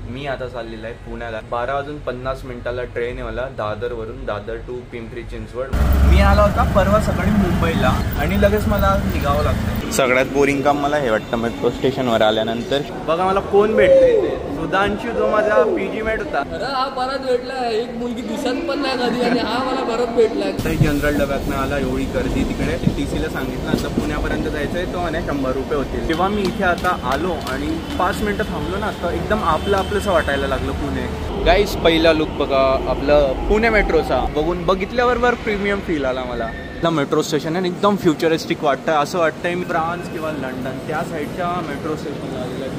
मी आता चाललेला आहे पुण्याला. 12:50 ट्रेन आहे मला दादरवरून, दादर टू पिंपरी चिंचवड. मी आला होता परवा सकाळी मुंबईला आणि लगेच मला निघावं लागतं. सगळ्यात बोरिंग काम मला हे वाटतं मेट्रो स्टेशनवर आल्यानंतर. बघा मला कोण भेटतंय, सुधांशू जो माझा पीजी मेट होता. हा परत भेटला. एक मुलगी दिसत पण नाही कधी आणि हा मला परत भेटला. जनरल डब्यातनं आला, एवढी गर्दी तिकडे. TCला सांगितलं आता पुण्यापर्यंत जायचंय, तो म्हणे 100 रुपये होतील. तेव्हा मी इथे आता आलो आणि 5 मिनिटं थांबलो ना, आता एकदम आपलं आपलंसं वाटायला लागलं पुणे. गाईस पहिला लुक बघा आपलं पुणे मेट्रोचा. बघितल्यावर प्रीमियम फील आला मला. मेट्रो स्टेशन आहे एकदम फ्युचरिस्टिक वाटतं. असं वाटतंय मी फ्रान्स किंवा लंडन त्या साईडच्या मेट्रो स्टेशनला आलेलं आहे.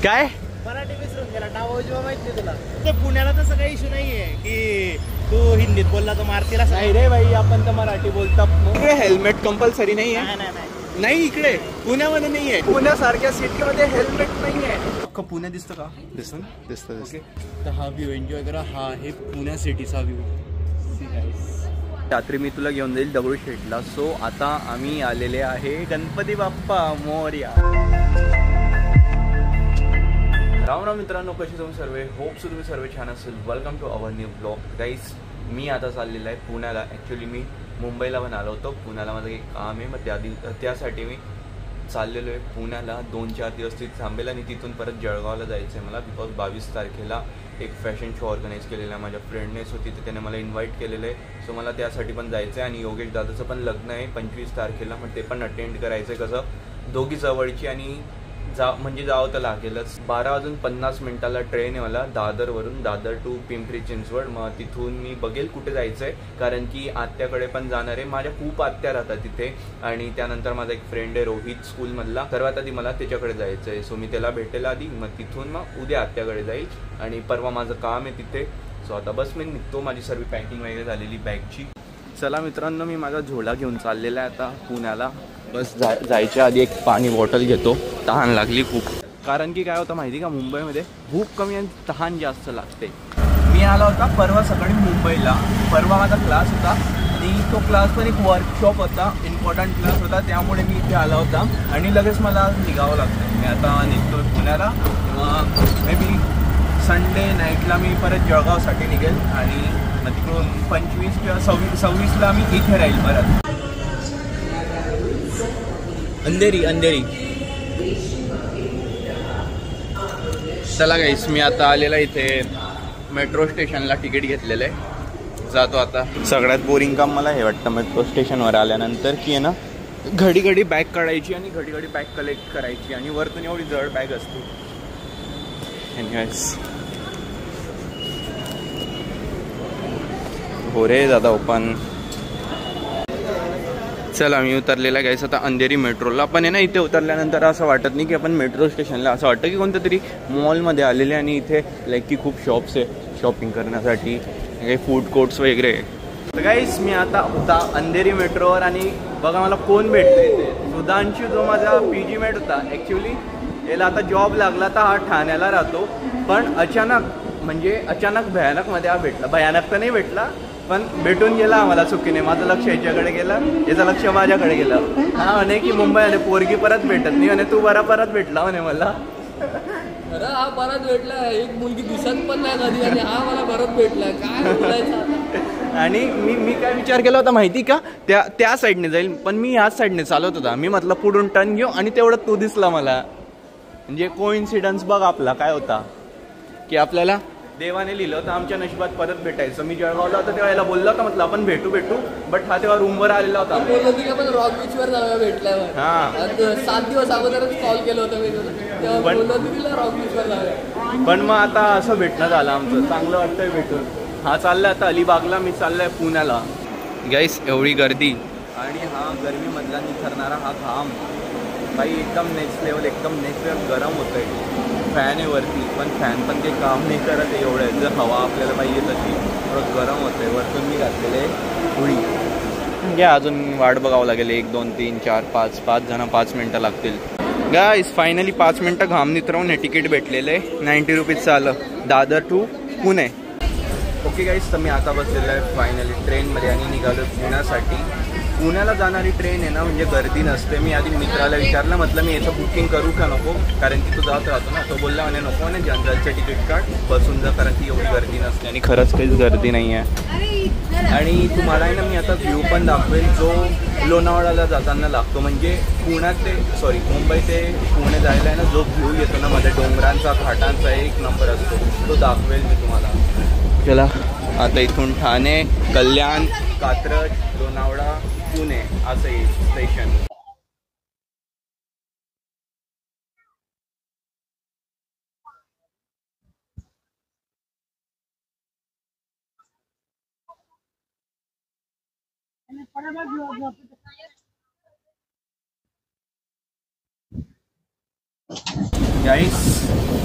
काय मराठी विसरून गेला, डावा उजवा माहित नाही तुला. ते पुण्याला तसं काही इश्यू नाहीये की तू हिंदीत बोलला तर मारतीला. नाही रे भाई, आपण तर मराठी बोलतात. हेल्मेट कंपल्सरी नाही आहे. नाही इकडे पुण्यामध्ये नाही आहे. पुण्यासारख्या सिटीमध्ये हेल्मेट नाही आहे. पुणे दिसतं का? दिसतं. तर हा व्ह्यू एन्जॉय करा. हा आहे पुण्या सिटीचा व्ह्यू. रात्री मी तुला घेऊन जाईल दगडूशेठला. सो आता आम्ही आलेले आहे गणपती बाप्पा मोरया. राम राम मित्रांनो, कसे तुम्ही सर्व? होप सो तुम्ही सर्व छान असेल. Welcome to our new blog. Guys मी आता चाललेला आहे पुण्याला. ॲक्च्युली मी मुंबईला पण आलो होतो. पुण्याला माझं एक काम आहे, मग त्यासाठी मी चाललेलो आहे पुण्याला. 2-4 दिवस तिथे थांबेल आणि तिथून परत जळगावला जायचं आहे मला. बिकॉज 22 तारखेला एक फॅशन शो ऑर्गनाईज केलेला आहे माझ्या फ्रेंडनेच होती, तर त्याने मला इन्व्हाइट केलेलं आहे. सो मला त्यासाठी पण जायचं आहे. आणि योगेश दादाचं पण लग्न आहे 25 तारखेला, मग ते पण अटेंड करायचं आहे. कसं दोघी जवळची आणि म्हणजे जावं तर लागेलच. 12:50 ट्रेन आहे मला दादरवरून, दादर टू पिंपरी चिंचवड. मग तिथून मी बघेल कुठे जायचं आहे, कारण की आत्याकडे पण जाणार आहे. माझ्या खूप आत्या राहतात तिथे. आणि त्यानंतर माझा एक फ्रेंड आहे रोहित स्कूलमधला, सर्वात आधी मला त्याच्याकडे जायचं आहे. सो मी त्याला भेटेल आधी, मग तिथून मग उद्या आत्याकडे जाईल आणि परवा माझं काम आहे तिथे. सो आता बस मी निघतो. माझी सर्व पॅकिंग वगैरे झालेली बॅगची. चला मित्रांनो, मी माझा झोला घेऊन चाललेला आहे आता पुण्याला. बस जायच्या आधी एक पाणी बॉटल घेतो, तहान लागली खूप. कारण की काय होतं माहिती का, मुंबईमध्ये भूक कमी आणि तहान जास्त लागते. मी आला होता परवा सकाळी मुंबईला. परवा माझा क्लास होता आणि तो क्लास पण एक वर्कशॉप होता, इम्पॉर्टंट क्लास होता, त्यामुळे मी इथे आला होता आणि लगेच मला निघावं लागतं. मी आता निघतो पुण्याला. मे बी संडे नाईटला मी परत जळगावसाठी निघेल आणि मग तिकडून 25 किंवा 26ला मी इथे राहील परत. अंधेरी. चला गाईस, मी आता आलेला इथे मेट्रो स्टेशनला. तिकीट घेतलेलं आहे, जातो आता. सगळ्यात बोरिंग काम मला हे वाटतं मेट्रो स्टेशनवर आल्यानंतर की आहे ना, घडी बॅग काढायची आणि घडी बॅग कलेक्ट करायची आणि वरतून एवढी जड बॅग असते. एनिवेज हो रे दादा ओपन. चला मी उतरलेला गाईस आता अंधेरी मेट्रोला. पण आहे ना, इथे उतरल्यानंतर असं वाटत नाही की आपण मेट्रो स्टेशनला, असं वाटतं की कोणत्या तरी मॉलमध्ये आलेले. आणि इथे लाईक की खूप शॉप्स आहे शॉपिंग करण्यासाठी, काही फूड कोर्ट्स वगैरे. तर गाईस मी आता होता अंधेरी मेट्रोवर आणि बघा मला कोण भेटतं इथे. सुधांशू जो माझा पीजी मेट होता. ॲक्च्युली याला आता जॉब लागला, तर हा ठाण्याला राहतो. पण अचानक भयानकमध्ये हा भेटला. भयानक तर नाही भेटला, पण भेटून गेला आम्हाला चुकीने. माझं लक्ष याच्याकडे गेलं, याचं लक्ष माझ्याकडे गेलं. हा म्हणे की मुंबई आणि पोरगी परत भेटत नाही म्हणे, तू बरा परत भेटला म्हणे मला. अरे हा परत भेटला. एक मुलगी दिसत पण नाही कधी आणि हा मला परत भेटला. काय बोलायचं. आणि मी काय विचार केला होता माहिती का, त्या साईडने जाईल, पण मी ह्याच साईडने चालत होता. मी म्हटलं पुढून टर्न घेऊ आणि तेवढं तू दिसला मला. म्हणजे कोइन्सिडन्स बघ आपला काय होता, की आपल्याला देवाने लिहिलं होतं आमच्या नशिबात परत भेटायचं. मी जळगावला होता तेव्हा याला बोलला होता, म्हटलं आपण भेटू. बट हा तेव्हा रूमवर आलेला होता. बोललो की आपण रॉक बीचवर जाऊया भेटल्यावर. हा 7 दिवस अगोदरच कॉल केलं होतं मी तेव्हा, बोललो की तिला रॉक बीचवर जाऊया. पण मग आता असं भेटणं झालं आमचं, चांगलं वाटतंय भेटून. हा चाललाय आता अलिबागला, मी चाललाय पुण्याला. गाईस एवढी गर्दी आणि हा गर्मीमधला निखरणारा हा घाम बाई, एकदम नेक्स्ट लेवल गरम होतंय. फॅन आहे वरती, पण फॅन पण काही काम नाही करत आहे एवढं. जर हवा आपल्याला पाहिजे तशी, थोडं गरम होतं आहे. वरतून मी घातलेले होळी. घ्या अजून वाट बघावं लागेल. 1 2 3 4 5 जण 5 मिनटं लागतील. गाईस फायनली 5 मिनटं घाम नितरवून हे तिकीट भेटलेलं आहे. 90 रुपीजचं आलं, दादर टू पुणे. ओके गाईस, तर मी आता बसलेलं आहे फायनली ट्रेनमध्ये आणि निघालो पुण्यासाठी. पुण्याला जाणारी ट्रेन आहे ना म्हणजे गर्दी नसते. मी आधी मित्राला विचारलं, म्हटलं मी याचं बुकिंग करू का नको, कारण की तू जात राहतो ना. तो बोलला म्हणे नको म्हणे, जनरलचं तिकीट काढ बसून जा, कारण की एवढी गर्दी नसते. आणि खरंच काहीच गर्दी नाही आहे. आणि तुम्हाला आहे ना मी आता व्ह्यू पण दाखवेल जो लोणावळ्याला जाताना लागतो, म्हणजे पुण्यात ते मुंबई ते पुणे जायला आहे ना जो व्ह्यू येतो ना मध्ये डोंगरांचा घाटांचा एक नंबर असतो, तो दाखवेल मी तुम्हाला. चला आता इथून ठाणे, कल्याण, कात्रज, लोणावळा, पुणे असं येईल स्टेशन. गाईस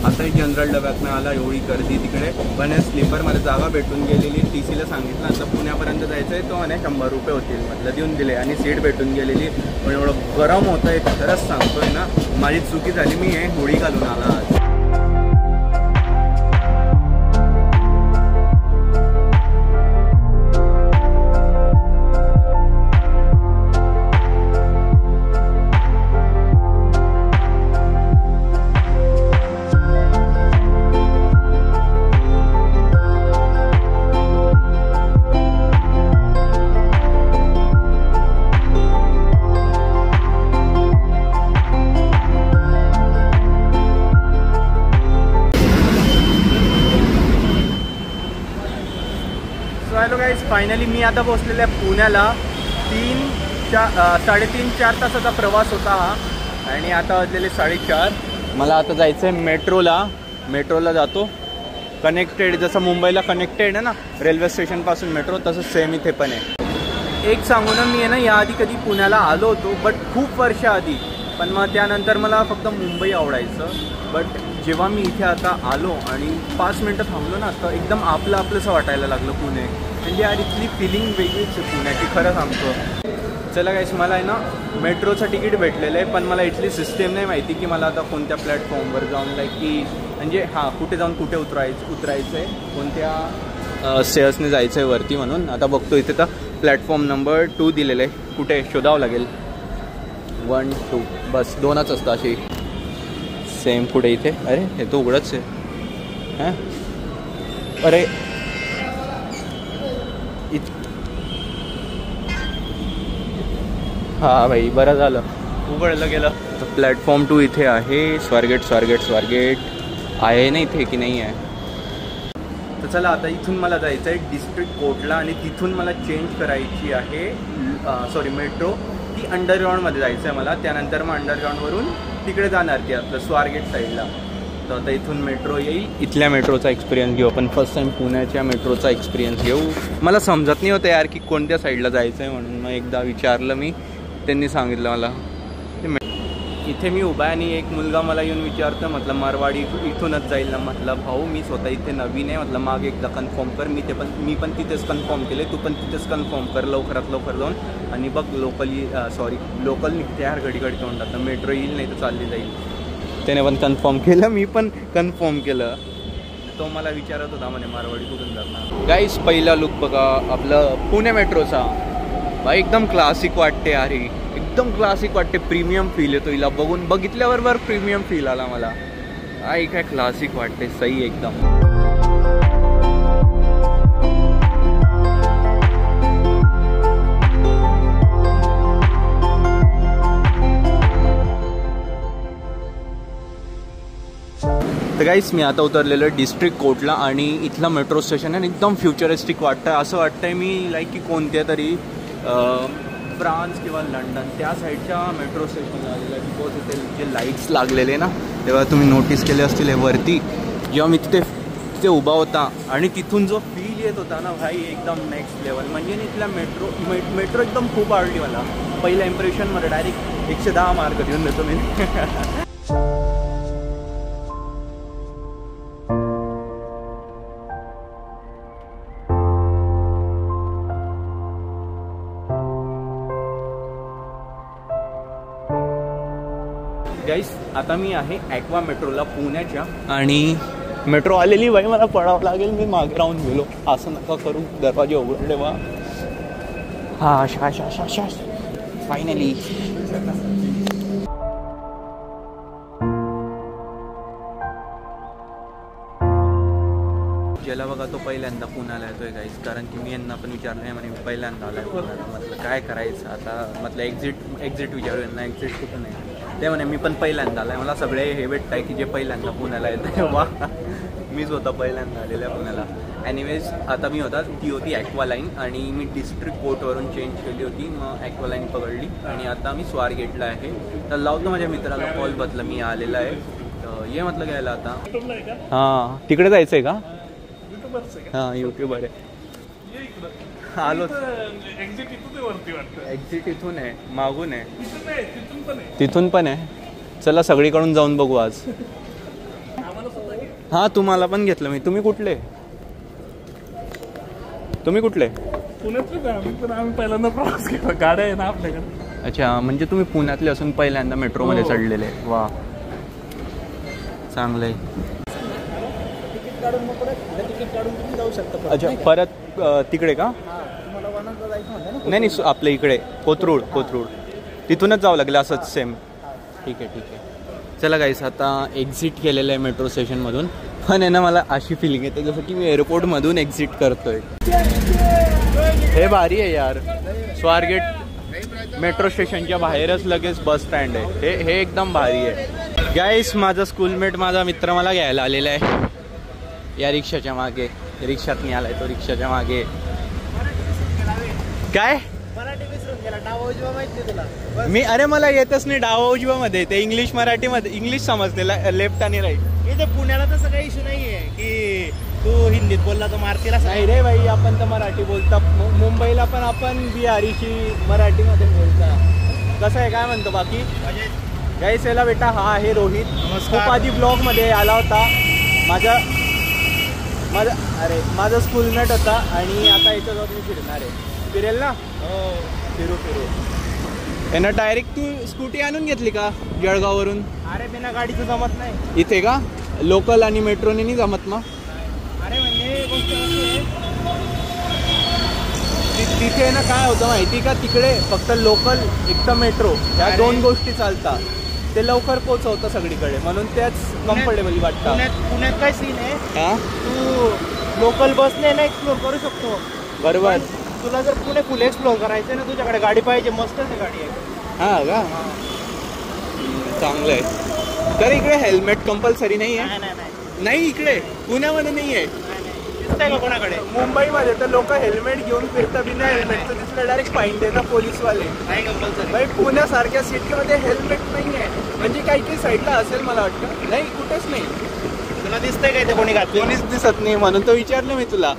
आता जनरल डब्यातनं आला, एवढी गर्दी तिकडे, पण स्लीपरमध्ये जागा भेटून गेलेली. TCला सांगितलं आता पुण्यापर्यंत जायचं आहे, तो म्हणे 100 रुपये होतील, म्हटलं देऊन दिले आणि सीट भेटून गेलेली. पण एवढं गरम होतं आहे खरंच सांगतोय ना, माझी चुकी झाली, मी हे होळी घालून आला आज. हॅलो गाईज, फायनली मी आता पोहोचलेलो आहे पुण्याला. 3-4 तासाचा प्रवास होता हा आणि आता वाजलेले 4:30. मला आता जायचं आहे मेट्रोला जातो. कनेक्टेड, जसं मुंबईला कनेक्टेड आहे ना रेल्वे स्टेशनपासून मेट्रो, तसंच सेम इथे पण आहे. एक सांगू ना, मी आहे ना याआधी कधी पुण्याला आलो होतो बट खूप वर्ष आधी, पण मग त्यानंतर मला फक्त मुंबई आवडायचं. बट जेव्हा मी इथे आता आलो आणि 5 मिनटं थांबलो ना, तर एकदम आपलंसं वाटायला लागलं पुणे. म्हणजे यार इथली फिलिंग वेगळीच आहे पुण्याची, खरं सांगतो. चला गाईस, मला आहे ना मेट्रोचं तिकीट भेटलेलं आहे, पण मला इथली सिस्टीम नाही माहिती की मला आता कोणत्या प्लॅटफॉर्मवर जाऊन की म्हणजे कुठे जाऊन कुठे उतरायचं आहे, कोणत्या स्टेअर्सने जायचं आहे वरती. म्हणून आता बघतो इथे तर प्लॅटफॉर्म नंबर 2 दिलेलं आहे. कुठे शोधावं लागेल. 1, 2 बस 2च असतं अशी सेम. कुठे इथे, अरे हे तो उघडच आहे. अरे हा भाई, बरं झालं उघडलं गेलं. प्लॅटफॉर्म 2 इथे आहे. स्वारगेट आहे ना इथे की नाही आहे. तर चला आता इथून मला जायचं आहे डिस्ट्रिक्ट कोर्टला आणि तिथून मला चेंज करायची आहे मेट्रो. ती अंडरग्राऊंडमध्ये जायचं आहे मला. त्यानंतर मग अंडरग्राऊंडवरून तिकडे जाणार ती आपलं स्वारगेट साईडला. तर आता इथून मेट्रो येईल. इथल्या मेट्रोचा एक्सपिरियन्स घेऊ आपण. फर्स्ट टाईम पुण्याच्या मेट्रोचा एक्सपिरियन्स घेऊ. मला समजत नाही होतं यार की कोणत्या साईडला जायचं आहे, म्हणून मग एकदा विचारलं मी, त्यांनी सांगितलं मला. इथे मी उभा आहे आणि एक मुलगा मला येऊन विचारतं, म्हटलं मारवाडी इथूनच जाईल ना. म्हटलं भाऊ मी स्वतः इथे नवीन आहे, म्हटलं मागे एकदा कन्फर्म कर. मी पण तिथेच कन्फर्म केले, तू पण तिथेच कन्फर्म कर लवकरात लवकर जाऊन. आणि बघ लोकल निघते यार घडी तोंडात, तर मेट्रो येईल नाही तर चालली जाईल. त्याने पण कन्फर्म केलं, मी पण कन्फर्म केलं. तो मला विचारत होता म्हणे मारवाडी कुठून जाणार. गाईस पहिला लुक बघा आपलं पुणे मेट्रोचा. भाई एकदम क्लासिक वाटते यार, ही एकदम क्लासिक वाटते. प्रीमियम फील येतो हिला बघितल्यावर प्रीमियम फील आला मला. आई काय क्लासिक वाटते, सही एकदम. तर गाईस मी आता उतरलेलो आहे डिस्ट्रिक्ट कोर्टला आणि इथलं मेट्रो स्टेशन आहे एकदम फ्युचरिस्टिक वाटतं. असं वाटतंय मी की कोणत्या तरी फ्रान्स किंवा लंडन त्या साईडच्या मेट्रो स्टेशनला आलेलं आहे. बिकॉज इथे जे लाईट्स लागलेले ना, तेव्हा तुम्ही नोटीस केले असतील हे वरती. जेव्हा मी तिथे उभा होता आणि तिथून जो फील येत होता ना भाई, एकदम नेक्स्ट लेवल. म्हणजे इथला मेट्रो एकदम खूप आवडली मला. पहिल्या इम्प्रेशनमध्ये डायरेक्ट 110 मार्क देऊन देतो मी. गाईस आता मी आहे ॲक्वा मेट्रोला पुण्याच्या आणि मेट्रो आलेली बाई, मला पळावं लागेल. मी मागे राहून गेलो. असं नका करू, दरवाजे उघडले वा. हा शा फायनली. ज्याला बघा तो पहिल्यांदा पुण्याला येतोय गाईस, कारण की मी यांना पण विचारलं नाही म्हणे मी पहिल्यांदा आलाय पुण्याला. म्हटलं काय करायचं आता, म्हटलं एक्झिट विचारू यांना, एक्झिट कुठं नाही. ते म्हणे मी पण पहिल्यांदा आलाय. मला सगळे हे भेटत आहे की जे पहिल्यांदा पुण्याला येत आहे. वा, मीच होता पहिल्यांदा आलेल्या पुण्याला. ॲनिवेज आता मी होता, ती होती ॲक्वालाईन आणि मी डिस्ट्रिक्ट कोर्टवरून चेंज केली होती, मग ॲक्वालाईन पकडली आणि आता मी स्वारगेटला आहे. तर लावतो माझ्या मित्राला कॉल, बदला मी आलेला आहे. तर ये म्हटलं घ्यायला आता. हां, तिकडे जायचं आहे का? हां, यूट्यूबर आहे. आलो. एक्झिट इथून आहे, मागून आहे, तिथून पण आहे. चला सगळीकडून जाऊन बघू आज. हां, तुम्हाला पण घेतलं मी. तुम्ही कुठले? पुण्यातलेच आहे आम्ही, पण आम्ही पहिल्यांदा प्रवास केला. गाड्या आहे ना आपल्याकडे. अच्छा, म्हणजे तुम्ही पुण्यातले असून पहिल्यांदा मेट्रोमध्ये चढलेले. वा, चांगलं आहे. तिकीट काढून मग तिकीट काढून तुम्ही जाऊ शकता. अच्छा, परत तिकडे का? तुम्हाला वनांचा जायचं म्हणलं ना. नाही, आपल्या इकडे कोथरूड तिथूनच जावं लागेल असंच सेम. ठीक आहे. चला गाईस, आता एक्झिट केलेलं आहे मेट्रो स्टेशनमधून. पण आहे ना, मला अशी फिलिंग येते जसं की मी एअरपोर्टमधून एक्झिट करतोय. हे भारी आहे यार. स्वारगेट मेट्रो स्टेशनच्या बाहेरच लगेच बस स्टँड आहे. हे एकदम भारी आहे गाईस. माझा स्कूलमेट, माझा मित्र मला घ्यायला आलेला आहे या रिक्षाच्या मागे. रिक्षात नाही आलाय तो, रिक्षाच्या मागे. काय मराठी विसरून गेला, डावा उजवा माहित नाही तुला? मी, अरे मला येतच नाही डावा उजव्यामध्ये. ते इंग्लिश मराठीमध्ये, इंग्लिश समजते लेफ्ट आणि राईट. इथे पुण्याला तसं काही इश्यू नाहीये की तू हिंदीत बोलला तर मारतीला. नाही रे भाई, आपण तर मराठी बोलता. मुंबईला पण आपण बिहारीशी मराठीमध्ये बोलता. कसं आहे, काय म्हणतो बाकी? गाईस, याला बेटा हा आहे रोहित. खूप आधी ब्लॉगमध्ये आला होता. माझा स्कूलमेट होता आणि आता याच्याजवळ मी फिरणार आहे. फिरेल ना? हो, फिरू. यानं डायरेक्ट तू स्कूटी आणून घेतली का जळगाववरून? अरे बिना गाडीचं जमत नाही इथे का? लोकल आणि मेट्रोने नाही जमत मग? अरे म्हणजे गोष्ट अशी आहे, तिथे ना काय होतं माहिती का, तिकडे फक्त लोकल एकदम मेट्रो ह्या दोन गोष्टी चालतात. ते लवकर पोचवतं सगळीकडे, म्हणून त्याच कम्फर्टेबल वाटतं. पुण्यात काय सीन आहे, हां, तू लोकल बसने ना एक्सप्लोर करू शकतो. बरोबर. तुला जर पुणे फुल एक्सप्लोर करायचं ना, तुझ्याकडे गाडी पाहिजे. मस्तच आहे गाडी आहे. हां का? चांगलं आहे. तर इकडे हेल्मेट कंपल्सरी नाही आहे? नाही, इकडे पुण्यामध्ये नाही आहे. दिसतंय का कोणाकडे? मुंबईमध्ये तर लोक हेल्मेट घेऊन फिरतात. बिना हेल्मेटचं दिसलं डायरेक्ट फाईन देतात पोलीसवाले. नाही कंपल्सरी. भाई, पुण्यासारख्या सिटीमध्ये हेल्मेट नाही आहे. म्हणजे काही साईडला असेल मला वाटतं. नाही, कुठेच नाही. तुला दिसतंय का इथे कोणी घातलं? कोणीच दिसत नाही, म्हणून तो विचारलं मी तुला.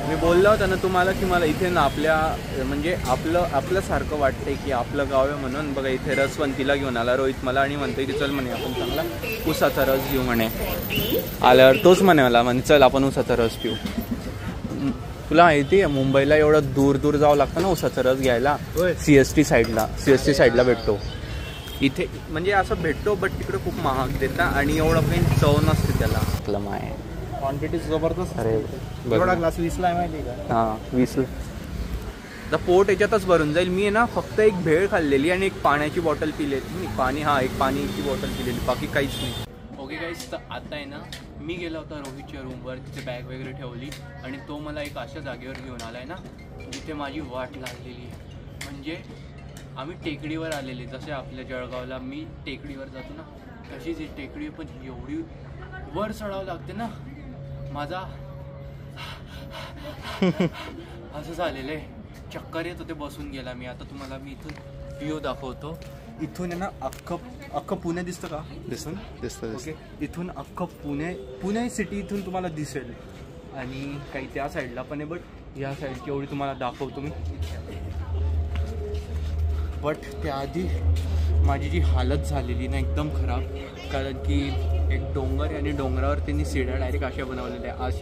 मी बोलला होता ना तुम्हाला की मला इथे ना म्हणजे आपल्यासारखं वाटतंय की आपलं गाव आहे म्हणून. बघा, इथे रसवंतीला घेऊन आला रोहित मला आणि म्हणतोय की चल म्हणे आपण चांगला ऊसाचा रस घेऊ म्हणे. आल्यावर तोच म्हणे मला, म्हणे चल आपण ऊसाचा रस पिऊ. तुला माहिती आहे मुंबईला एवढं दूर जावं लागतं ना ऊसाचा रस घ्यायला. सीएसटी साईडला भेटतो. इथे म्हणजे असं भेटतो, बट तिकडे खूप महाग देतात आणि एवढं काही चव नसते त्याला. आपलं माय क्वांटिटी जबरदस्त. अरे एवढा ग्लास 20ला आहे माहिती आहे का? हां, 20ला. तर पोट याच्यातच भरून जाईल. मी ना फक्त एक भेळ खाल्लेली आणि एक पाण्याची बॉटल पिलेली. एक पाणीची बॉटल पिलेली, बाकी काहीच नाही. ओके गाईस, तर आता आहे ना मी गेला होता रोहितच्या रूमवर. तिथे बॅग वगैरे ठेवली आणि तो मला एक अशा जागेवर घेऊन आला आहे ना जिथे माझी वाट लागलेली आहे. म्हणजे आम्ही टेकडीवर आलेले. जसे आपल्या जळगावला मी टेकडीवर जातो ना, तशीच ही टेकडी, पण एवढी वर चढावं लागते ना. माझा असं झालेलं आहे, चक्कर येत होते, बसून गेला मी. आता तुम्हाला मी इथून व्ह्यू दाखवतो. इथून आहे ना अख्खं पुणे दिसतं का? दिसतं. ओके, इथून अख्खं पुणे सिटी इथून तुम्हाला दिसेल. आणि काही त्या साईडला पण आहे, बट या साईडची एवढी तुम्हाला दाखवतो मी. बट त्याआधी माझी जी हालत झालेली ना एकदम खराब, कारण की एक डोंगर आहे आणि डोंगरावर त्यांनी सीड्या डायरेक्ट अशा बनवलेल्या आहे.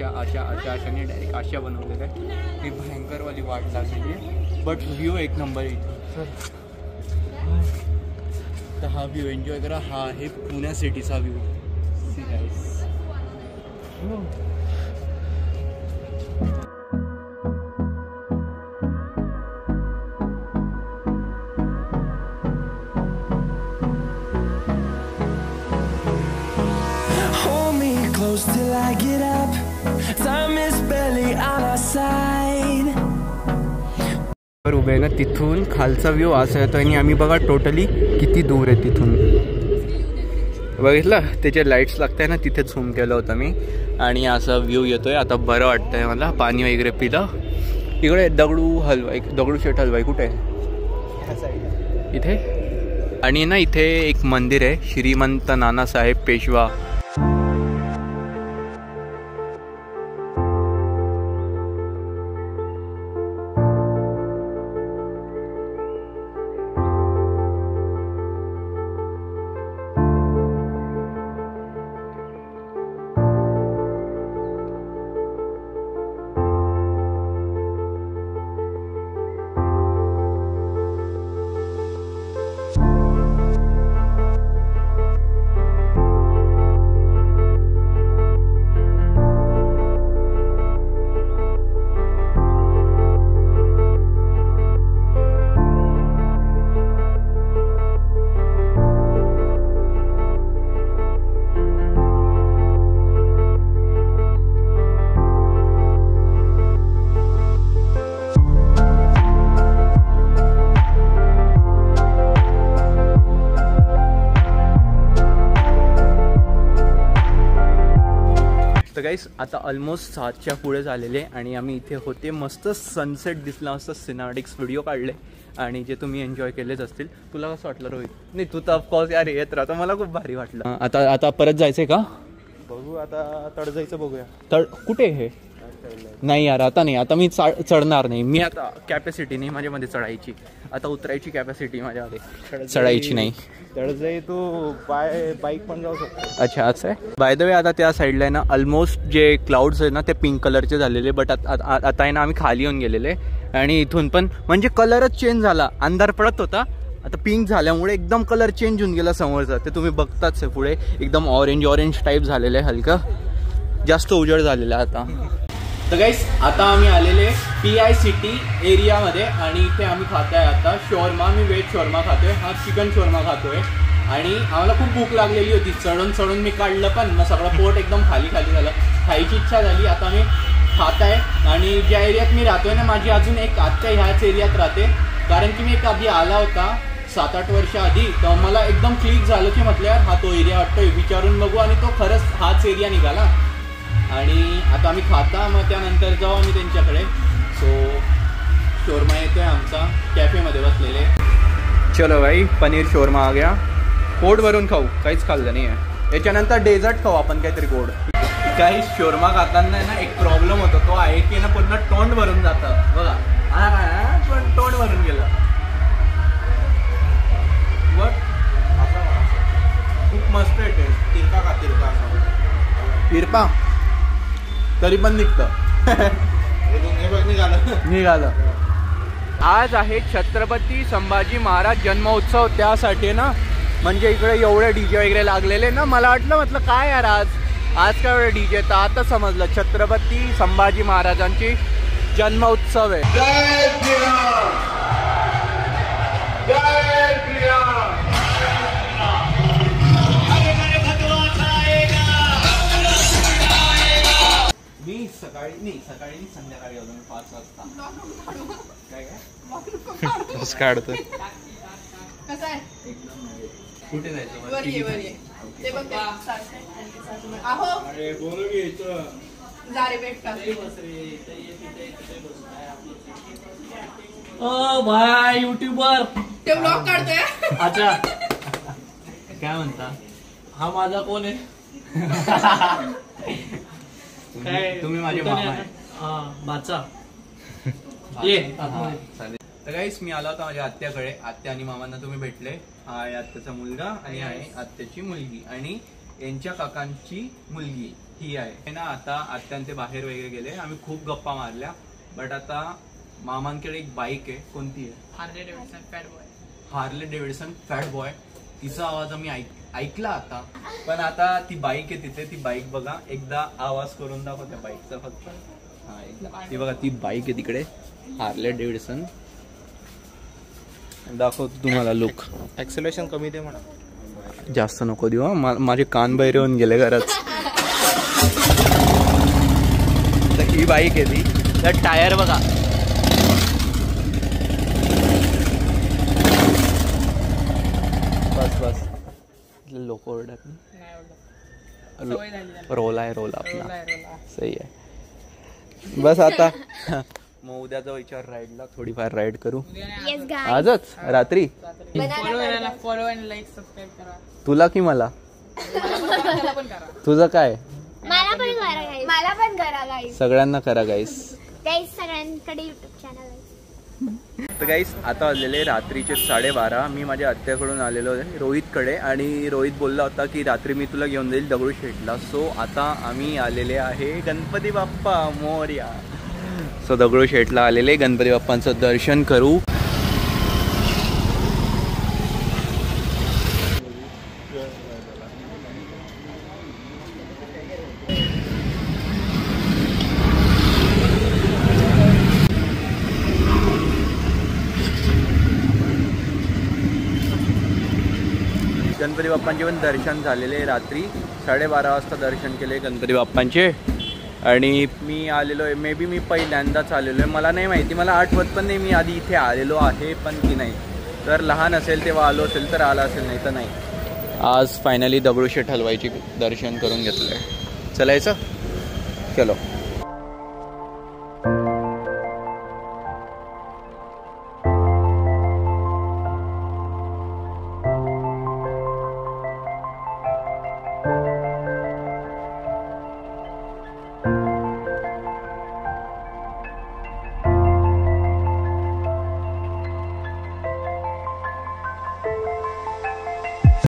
अशाने डायरेक्ट अशा बनवलेल्या आहे. एक भयंकरवाली वाट लागलेली आहे, बट व्ह्यू एक नंबर आहे. तर हा व्ह्यू एन्जॉय करा. हा आहे पुण्या सिटीचा view. C guys, get up, time is barely on our side. उभे आहे ना, तिथून खालचा व्ह्यू असा येतो आणि आम्ही बघा टोटली किती दूर आहे तिथून. बघितलं त्याचे लाईट्स लागताय ना, तिथे झूम केलं होतं मी आणि असा व्ह्यू येतोय. आता बरं वाटतंय मला, पाणी वगैरे पिलं. इकडे दगडूशेठ हलवाई कुठे आहे? इथे. आणि ना इथे एक मंदिर आहे, श्रीमंत नानासाहेब पेशवा. तर गाईस आता ऑलमोस्ट 7च्या पुढे झालेले आणि आम्ही इथे होते. मस्त सनसेट दिसला, मस्त सिनेमॅटिक्स व्हिडिओ काढले आणि जे तुम्ही एन्जॉय केलेच असतील. तुला कसं वाटलं रोहित? नाही तू तर ऑफकोर्स यार येत राहतो, मला खूप भारी वाटलं. आता परत जायचंय का? बघू आता तळजायचं बघूया. तळ कुठे हे? नाही यार आता नाही, आता मी चढणार नाही. मी आता कॅपॅसिटी नाही माझ्यामध्ये चढायची, आता उतरायची कॅपॅसिटी माझ्यामध्ये, चढायची नाही. तळजाई तू बाईक पण जाऊ शकतो. अच्छा असं आहे. बाय द वे आता त्या साईडला आहे ना ऑलमोस्ट जे क्लाउड्स आहेत ना ते पिंक कलरचे झालेले, बट आता आहे ना आम्ही खाली येऊन गेलेले आणि इथून पण म्हणजे कलरच चेंज झाला. अंधार पडत होता, आता पिंक झाल्यामुळे एकदम कलर चेंज होऊन गेला समोरचा. ते तुम्ही बघताच आहे पुढे एकदम ऑरेंज टाईप झालेलं आहे, हलका जास्त उजेड झालेला आहे आता. तर गाईस आता आम्ही आलेले PICT एरियामध्ये आणि इथे आम्ही खातोय आता शॉर्मा. मी व्हेज शॉर्मा खातोय, हा चिकन शॉर्मा खातोय आणि आम्हाला खूप भूक लागलेली होती. चढून मी काढलं पण मग सगळं पोट एकदम खाली झालं, खायची इच्छा झाली. आता मी खात आहे आणि ज्या एरियात मी राहतोय ना, माझी अजून एक आत्या ह्याच एरियात राहते, कारण की मी एक आधी आला होता 7-8 वर्ष आधी. तर मला एकदम क्लिक झालं की म्हटलं यार हा तो एरिया वाटतोय, विचारून बघू आणि तो खरंच हाच एरिया निघाला. आणि आता आम्ही खाता, मग त्यानंतर जाऊ आम्ही त्यांच्याकडे. सो शोरमा येतोय आमचा, कॅफेमध्ये बसलेले. चलो भाई पनीर शोरमा आ गया. पोट भरून खाऊ, काहीच खाल्लं नाही आहे. याच्यानंतर डेझर्ट खाऊ आपण काहीतरी गोड. काही शोरमा खाताना ना एक प्रॉब्लेम होतो, तो आहे की ना पूर्ण तोंड भरून जातं बघा. पण तोंड भरून गेलं. बट खूप मस्त आहे टेस्ट. तिरपा तरी पण निघतं. निघालं. आज आहे छत्रपती संभाजी महाराज जन्मोत्सव, त्यासाठी ना म्हणजे इकडे एवढे डीजे वगैरे लागलेले ना. मला म्हटलं काय यार आज काय एवढे डीजे. तर आता समजलं छत्रपती संभाजी महाराजांची जन्मोत्सव आहे. जय श्रीराम, जय श्रीराम. मी सकाळी संध्याकाळी आलो, 5 वाजता. काय काढतोय? कुठे जायचं? भाई युट्यूबर ते ब्लॉग काढतोय. अच्छा काय म्हणता? हा माझा कोण आहे? तुम्ही माझे मामा आहे. बाचा ये. तर गाईस मी आला होता माझ्या आत्याकडे. आत्या आणि मामांना तुम्ही भेटले. हा आहे आत्याचा मुलगा आणि आहे आत्याची मुलगी आणि यांच्या काकांची मुलगी ही आहे ना. आता आत्यांचे बाहेर वगैरे गेले, आम्ही खूप गप्पा मारल्या. बट आता मामांकडे एक बाईक आहे. कोणती आहे? Harley Davidson fat boy. तिचा आवाज आम्ही ऐकला आता. पण आता ती बाईक आहे तिथे, ती बाईक बघा एकदा आवाज करून दाखव त्या बाईकचा फक्त. हा एकदा ती बघा, ती बाईक आहे तिकडे हार्ले डेव्हिडसन. दाखवतो तुम्हाला लुक. ऍक्सेलरेशन कमी दे म्हणा, जास्त नको देऊ. माझे कान बहिरे होऊन गेले घरात. ही बाईक आहे ती. त्यात टायर बघा. बस बस लोक ओरडत रोल आहे आपला. सही आहे. बस आता मग उद्याचा विचार राईडला थोडीफार राईड करू आजच रात्री. फॉलो आणि लाईक सबस्क्राईब करा. तुला की मला? तुझं काय? मला पण करा गाईस. सगळ्यांना करा गाईस. सगळ्यांकडे युट्यूब चॅनल आहे. तर गाईस आता वाजलेले रात्रीचे 12:30. मी माझ्या आत्याकडून आलेलो आहे रोहितकडे आणि रोहित बोलला होता की रात्री मी तुला घेऊन जाईल दगडूशेठला. सो आता आम्ही आलेले आहे गणपती बाप्पा मोरया. सो दगडूशेठला आलेले गणपती बाप्पांचं दर्शन करू. गणपती बाप्पांचे पण दर्शन झालेले. रात्री 12:30 वाजता दर्शन केले गणपती बाप्पांचे. आणि मी आलेलो आहे मे बी मी पहिल्यांदाच आलेलो आहे. मला नाही माहिती, मला आठवत पण नाही मी आधी इथे आलेलो आहे पण की नाही. तर लहान असेल तेव्हा आलो असेल तर आला असेल, नाही तर नाही. आज फायनली दगडूशेठ हलवाईची दर्शन करून घेतलं आहे. चलायचं चलो.